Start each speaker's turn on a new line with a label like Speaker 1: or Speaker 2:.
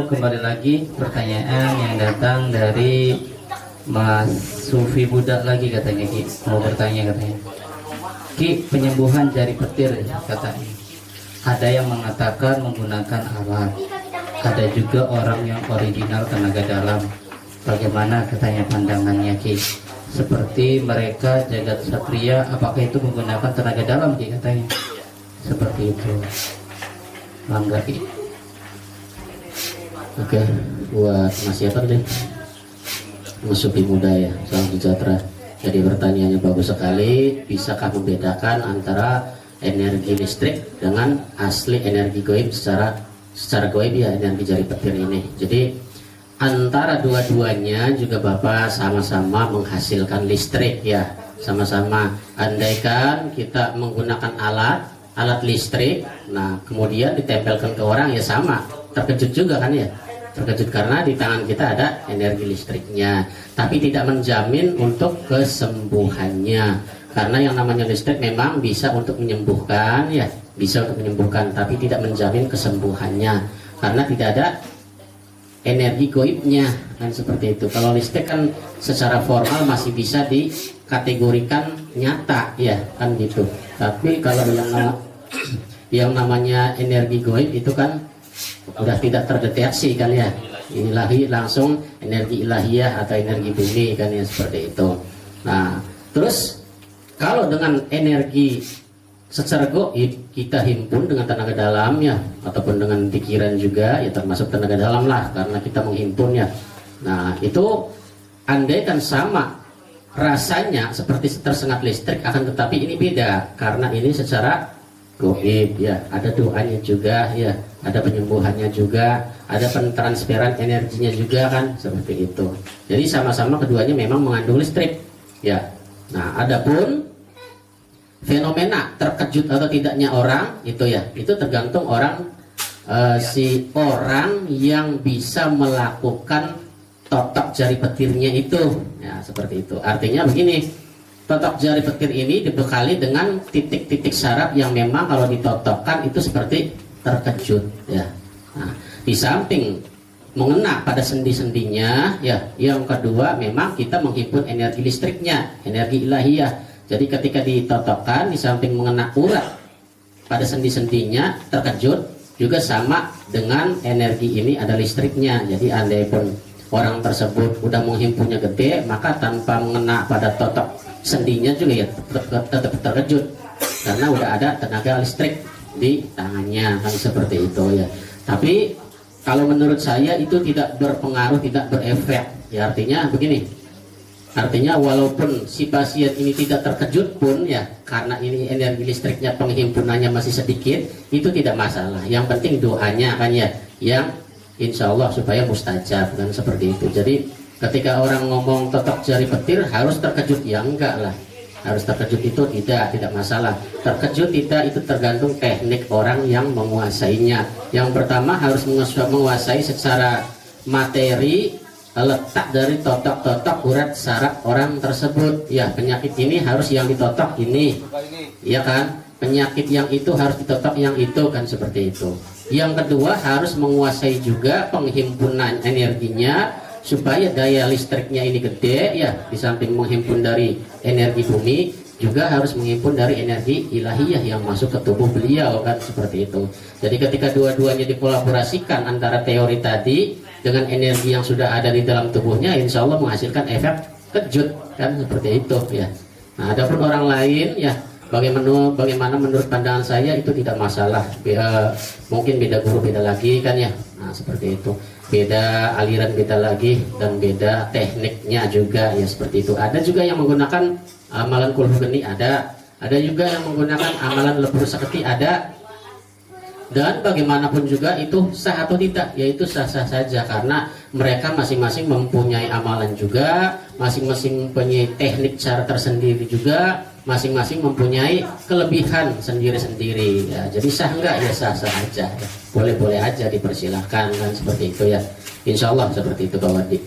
Speaker 1: kembali lagi pertanyaan yang datang dari Mas Sufi Budak lagi katanya Ki. Mau bertanya katanya. Ki, penyembuhan jari petir katanya. Ada yang mengatakan menggunakan alat. Ada juga orang yang original tenaga dalam. Bagaimana katanya pandangannya Ki? Seperti mereka jagat satria, apakah itu menggunakan tenaga dalam Ki katanya? Seperti itu. Mangga Ki.
Speaker 2: Oke, buat Mas siapa deh? Mas Sufi Muda ya, salam sejahtera. Jadi pertanyaannya bagus sekali. Bisakah membedakan antara energi listrik dengan asli energi goib secara goib ya, energi jari petir ini? Jadi antara dua-duanya juga Bapak sama-sama menghasilkan listrik ya, sama-sama. Andaikan kita menggunakan alat listrik, nah kemudian ditempelkan ke orang ya sama, terkejut juga kan ya. Terkejut karena di tangan kita ada energi listriknya, tapi tidak menjamin untuk kesembuhannya. Karena yang namanya listrik memang bisa untuk menyembuhkan ya, bisa untuk menyembuhkan, tapi tidak menjamin kesembuhannya karena tidak ada energi goibnya kan, seperti itu. Kalau listrik kan secara formal masih bisa dikategorikan nyata ya kan gitu. Tapi kalau yang namanya energi goib itu kan udah tidak terdeteksi kan ya, ilahi langsung energi ilahiyah atau energi bumi kan ya, seperti itu. Nah terus kalau dengan energi secara goib kita himpun dengan tenaga dalam ya, ataupun dengan pikiran juga ya, termasuk tenaga dalam lah karena kita menghimpun ya. Nah itu andaikan sama rasanya seperti tersengat listrik, akan tetapi ini beda karena ini secara goib ya, ada doanya juga ya, ada penyembuhannya juga, ada pentransferan energinya juga kan, seperti itu. Jadi sama-sama keduanya memang mengandung listrik ya. Nah adapun fenomena terkejut atau tidaknya orang itu ya, itu tergantung orang, si orang yang bisa melakukan totok jari petirnya itu ya, seperti itu. Artinya begini, totok jari petir ini dibekali dengan titik-titik saraf yang memang kalau ditotokkan itu seperti terkejut ya. Nah, di samping mengena pada sendi-sendinya ya, yang kedua memang kita menghimpun energi listriknya, energi ilahiyah. Jadi ketika ditotokkan di samping mengena urat pada sendi-sendinya terkejut, juga sama dengan energi ini ada listriknya. Jadi andai pun orang tersebut udah menghimpunnya gede, maka tanpa mengena pada totok sendinya juga ya tetap terkejut karena udah ada tenaga listrik di tangannya kan, seperti itu ya. Tapi kalau menurut saya itu tidak berpengaruh, tidak berefek ya. Artinya begini, artinya walaupun si pasien ini tidak terkejut pun ya, karena ini energi listriknya penghimpunannya masih sedikit, itu tidak masalah. Yang penting doanya kan ya, yang insya Allah supaya mustajab kan, seperti itu. Jadi ketika orang ngomong totok jari petir harus terkejut ya, enggak lah. Harus terkejut itu tidak masalah. Terkejut tidak, itu tergantung teknik orang yang menguasainya. Yang pertama harus menguasai secara materi letak dari totok-totok urat saraf orang tersebut ya. Penyakit ini harus yang ditotok ini ya kan, penyakit yang itu harus ditotok yang itu kan, seperti itu. Yang kedua harus menguasai juga penghimpunan energinya supaya daya listriknya ini gede ya. Di samping menghimpun dari energi bumi, juga harus menghimpun dari energi ilahiyah yang masuk ke tubuh beliau kan, seperti itu. Jadi ketika dua-duanya dikolaborasikan antara teori tadi dengan energi yang sudah ada di dalam tubuhnya, insya Allah menghasilkan efek kejut kan, seperti itu ya. Nah adapun orang lain ya, bagaimana menurut pandangan saya itu tidak masalah. Mungkin beda guru beda lagi kan ya. Nah seperti itu, beda aliran beda lagi, dan beda tekniknya juga ya, seperti itu. Ada juga yang menggunakan amalan kulhu geni, ada juga yang menggunakan amalan lebur sakti, ada. Dan bagaimanapun juga itu sah atau tidak, yaitu sah-sah saja karena mereka masing-masing mempunyai amalan juga, masing-masing mempunyai teknik cara tersendiri juga, masing-masing mempunyai kelebihan sendiri-sendiri ya. Jadi sah enggak ya, sah-sah aja ya. Boleh-boleh aja, dipersilahkan kan, seperti itu ya. Insya Allah seperti itu Pak Wadi.